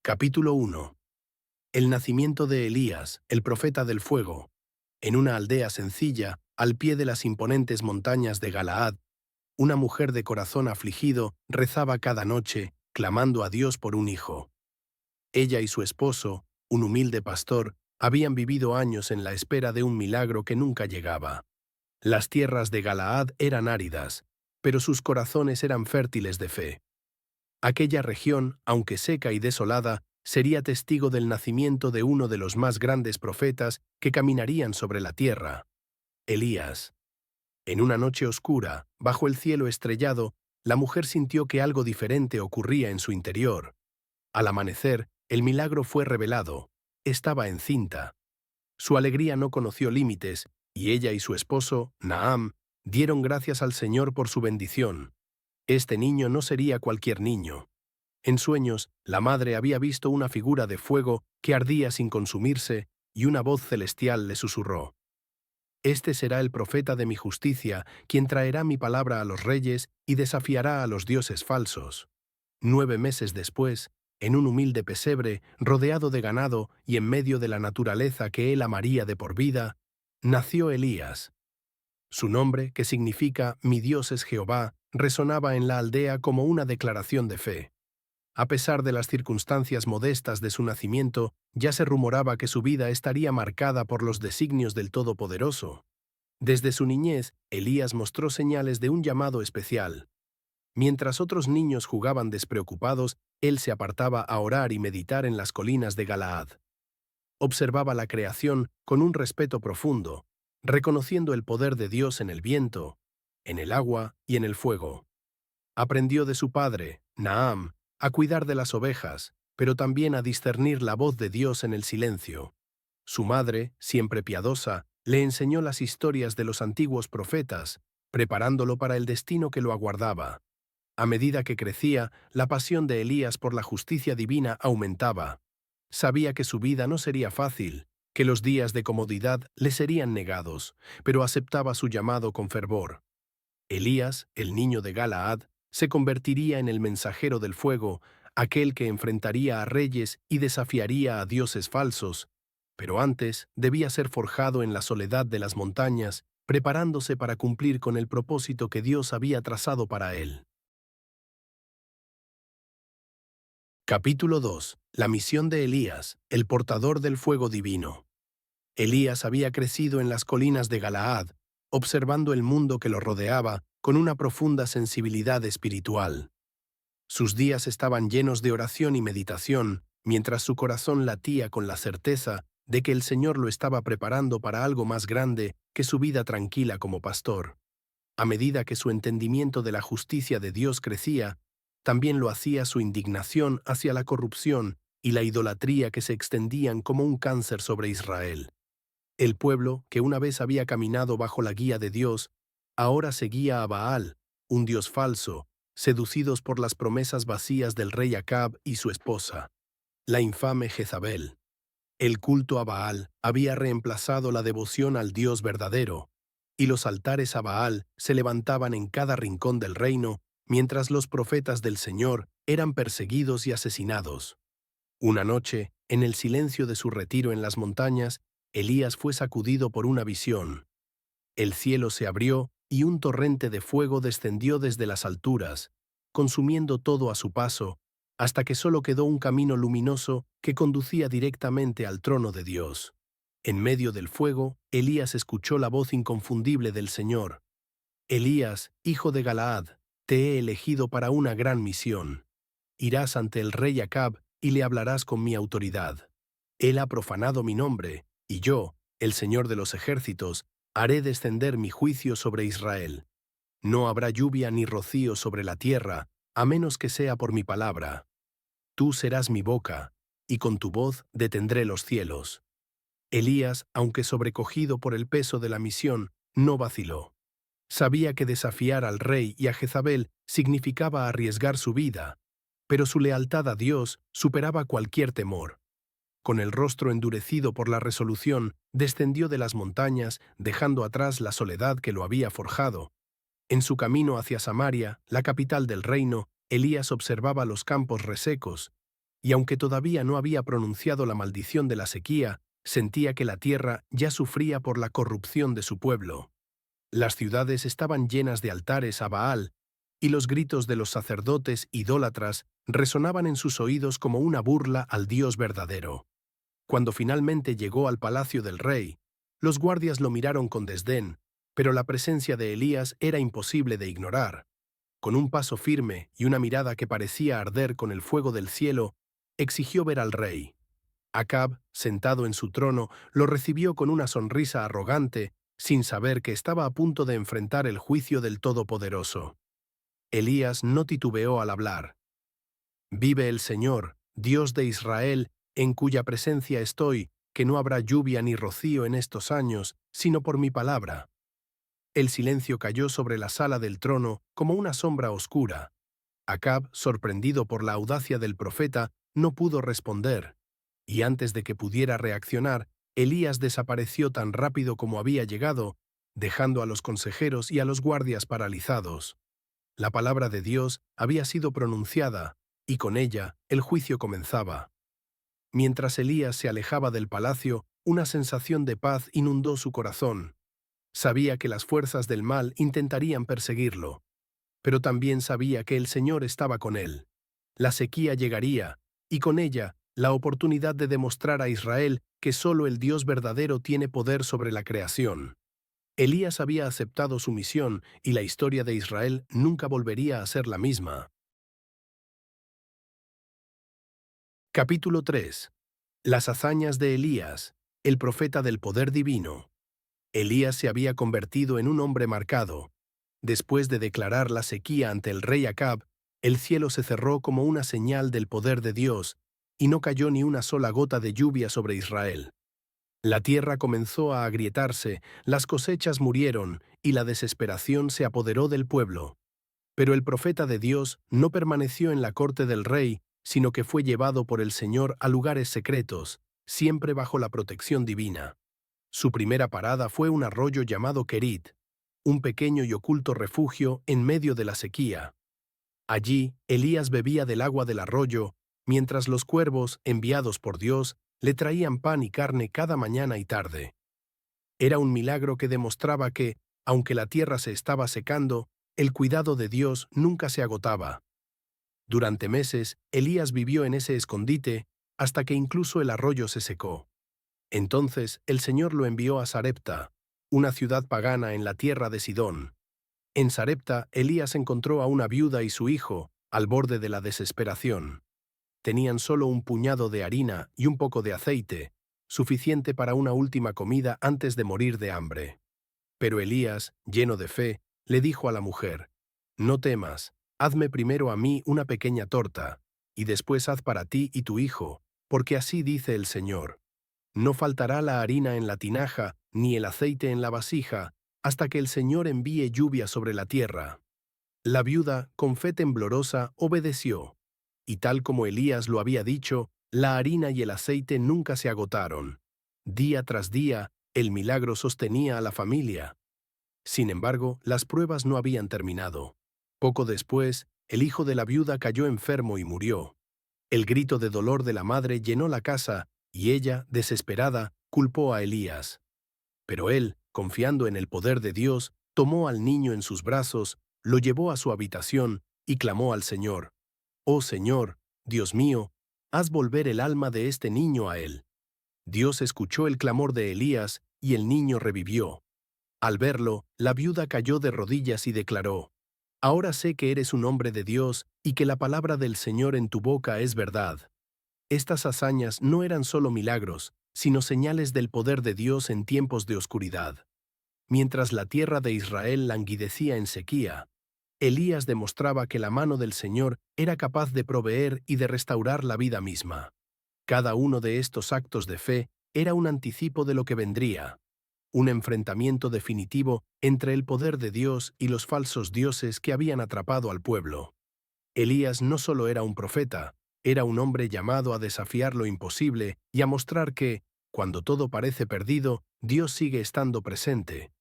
Capítulo 1. El nacimiento de Elías, el profeta del fuego. En una aldea sencilla, al pie de las imponentes montañas de Galaad, una mujer de corazón afligido rezaba cada noche, clamando a Dios por un hijo. Ella y su esposo, un humilde pastor, habían vivido años en la espera de un milagro que nunca llegaba. Las tierras de Galaad eran áridas, pero sus corazones eran fértiles de fe. Aquella región, aunque seca y desolada, sería testigo del nacimiento de uno de los más grandes profetas que caminarían sobre la tierra, Elías. En una noche oscura, bajo el cielo estrellado, la mujer sintió que algo diferente ocurría en su interior. Al amanecer, el milagro fue revelado. Estaba encinta. Su alegría no conoció límites, y ella y su esposo, Naam, dieron gracias al Señor por su bendición. Este niño no sería cualquier niño. En sueños, la madre había visto una figura de fuego que ardía sin consumirse, y una voz celestial le susurró: «Este será el profeta de mi justicia, quien traerá mi palabra a los reyes y desafiará a los dioses falsos». 9 meses después, en un humilde pesebre, rodeado de ganado y en medio de la naturaleza que él amaría de por vida, nació Elías. Su nombre, que significa «Mi Dios es Jehová», resonaba en la aldea como una declaración de fe. A pesar de las circunstancias modestas de su nacimiento, ya se rumoraba que su vida estaría marcada por los designios del Todopoderoso. Desde su niñez, Elías mostró señales de un llamado especial. Mientras otros niños jugaban despreocupados, él se apartaba a orar y meditar en las colinas de Galaad. Observaba la creación con un respeto profundo, reconociendo el poder de Dios en el viento, en el agua y en el fuego. Aprendió de su padre, Naam, a cuidar de las ovejas, pero también a discernir la voz de Dios en el silencio. Su madre, siempre piadosa, le enseñó las historias de los antiguos profetas, preparándolo para el destino que lo aguardaba. A medida que crecía, la pasión de Elías por la justicia divina aumentaba. Sabía que su vida no sería fácil, que los días de comodidad le serían negados, pero aceptaba su llamado con fervor. Elías, el niño de Galaad, se convertiría en el mensajero del fuego, aquel que enfrentaría a reyes y desafiaría a dioses falsos, pero antes debía ser forjado en la soledad de las montañas, preparándose para cumplir con el propósito que Dios había trazado para él. Capítulo 2. La misión de Elías, el portador del fuego divino. Elías había crecido en las colinas de Galaad, observando el mundo que lo rodeaba con una profunda sensibilidad espiritual. Sus días estaban llenos de oración y meditación, mientras su corazón latía con la certeza de que el Señor lo estaba preparando para algo más grande que su vida tranquila como pastor. A medida que su entendimiento de la justicia de Dios crecía, también lo hacía su indignación hacia la corrupción y la idolatría que se extendían como un cáncer sobre Israel. El pueblo, que una vez había caminado bajo la guía de Dios, ahora seguía a Baal, un dios falso, seducidos por las promesas vacías del rey Acab y su esposa, la infame Jezabel. El culto a Baal había reemplazado la devoción al Dios verdadero, y los altares a Baal se levantaban en cada rincón del reino, mientras los profetas del Señor eran perseguidos y asesinados. Una noche, en el silencio de su retiro en las montañas, Elías fue sacudido por una visión. El cielo se abrió y un torrente de fuego descendió desde las alturas, consumiendo todo a su paso, hasta que solo quedó un camino luminoso que conducía directamente al trono de Dios. En medio del fuego, Elías escuchó la voz inconfundible del Señor: «Elías, hijo de Galaad, te he elegido para una gran misión. Irás ante el rey Acab y le hablarás con mi autoridad. Él ha profanado mi nombre, y yo, el Señor de los ejércitos, haré descender mi juicio sobre Israel. No habrá lluvia ni rocío sobre la tierra, a menos que sea por mi palabra. Tú serás mi boca, y con tu voz detendré los cielos». Elías, aunque sobrecogido por el peso de la misión, no vaciló. Sabía que desafiar al rey y a Jezabel significaba arriesgar su vida, pero su lealtad a Dios superaba cualquier temor. Con el rostro endurecido por la resolución, descendió de las montañas, dejando atrás la soledad que lo había forjado. En su camino hacia Samaria, la capital del reino, Elías observaba los campos resecos, y aunque todavía no había pronunciado la maldición de la sequía, sentía que la tierra ya sufría por la corrupción de su pueblo. Las ciudades estaban llenas de altares a Baal, y los gritos de los sacerdotes idólatras resonaban en sus oídos como una burla al Dios verdadero. Cuando finalmente llegó al palacio del rey, los guardias lo miraron con desdén, pero la presencia de Elías era imposible de ignorar. Con un paso firme y una mirada que parecía arder con el fuego del cielo, exigió ver al rey. Acab, sentado en su trono, lo recibió con una sonrisa arrogante, sin saber que estaba a punto de enfrentar el juicio del Todopoderoso. Elías no titubeó al hablar. «Vive el Señor, Dios de Israel, en cuya presencia estoy, que no habrá lluvia ni rocío en estos años, sino por mi palabra». El silencio cayó sobre la sala del trono como una sombra oscura. Acab, sorprendido por la audacia del profeta, no pudo responder, y antes de que pudiera reaccionar, Elías desapareció tan rápido como había llegado, dejando a los consejeros y a los guardias paralizados. La palabra de Dios había sido pronunciada, y con ella el juicio comenzaba. Mientras Elías se alejaba del palacio, una sensación de paz inundó su corazón. Sabía que las fuerzas del mal intentarían perseguirlo, pero también sabía que el Señor estaba con él. La sequía llegaría, y con ella, la oportunidad de demostrar a Israel que solo el Dios verdadero tiene poder sobre la creación. Elías había aceptado su misión y la historia de Israel nunca volvería a ser la misma. Capítulo 3. Las hazañas de Elías, el profeta del poder divino. Elías se había convertido en un hombre marcado. Después de declarar la sequía ante el rey Acab, el cielo se cerró como una señal del poder de Dios, y no cayó ni una sola gota de lluvia sobre Israel. La tierra comenzó a agrietarse, las cosechas murieron, y la desesperación se apoderó del pueblo. Pero el profeta de Dios no permaneció en la corte del rey, sino que fue llevado por el Señor a lugares secretos, siempre bajo la protección divina. Su primera parada fue un arroyo llamado Kerit, un pequeño y oculto refugio en medio de la sequía. Allí, Elías bebía del agua del arroyo, mientras los cuervos, enviados por Dios, le traían pan y carne cada mañana y tarde. Era un milagro que demostraba que, aunque la tierra se estaba secando, el cuidado de Dios nunca se agotaba. Durante meses, Elías vivió en ese escondite hasta que incluso el arroyo se secó. Entonces el Señor lo envió a Sarepta, una ciudad pagana en la tierra de Sidón. En Sarepta, Elías encontró a una viuda y su hijo, al borde de la desesperación. Tenían solo un puñado de harina y un poco de aceite, suficiente para una última comida antes de morir de hambre. Pero Elías, lleno de fe, le dijo a la mujer: «No temas, hazme primero a mí una pequeña torta, y después haz para ti y tu hijo, porque así dice el Señor. No faltará la harina en la tinaja, ni el aceite en la vasija, hasta que el Señor envíe lluvia sobre la tierra». La viuda, con fe temblorosa, obedeció, y tal como Elías lo había dicho, la harina y el aceite nunca se agotaron. Día tras día, el milagro sostenía a la familia. Sin embargo, las pruebas no habían terminado. Poco después, el hijo de la viuda cayó enfermo y murió. El grito de dolor de la madre llenó la casa, y ella, desesperada, culpó a Elías. Pero él, confiando en el poder de Dios, tomó al niño en sus brazos, lo llevó a su habitación y clamó al Señor: «Oh Señor, Dios mío, haz volver el alma de este niño a él». Dios escuchó el clamor de Elías y el niño revivió. Al verlo, la viuda cayó de rodillas y declaró: «Ahora sé que eres un hombre de Dios y que la palabra del Señor en tu boca es verdad». Estas hazañas no eran solo milagros, sino señales del poder de Dios en tiempos de oscuridad. Mientras la tierra de Israel languidecía en sequía, Elías demostraba que la mano del Señor era capaz de proveer y de restaurar la vida misma. Cada uno de estos actos de fe era un anticipo de lo que vendría, un enfrentamiento definitivo entre el poder de Dios y los falsos dioses que habían atrapado al pueblo. Elías no solo era un profeta, era un hombre llamado a desafiar lo imposible y a mostrar que, cuando todo parece perdido, Dios sigue estando presente.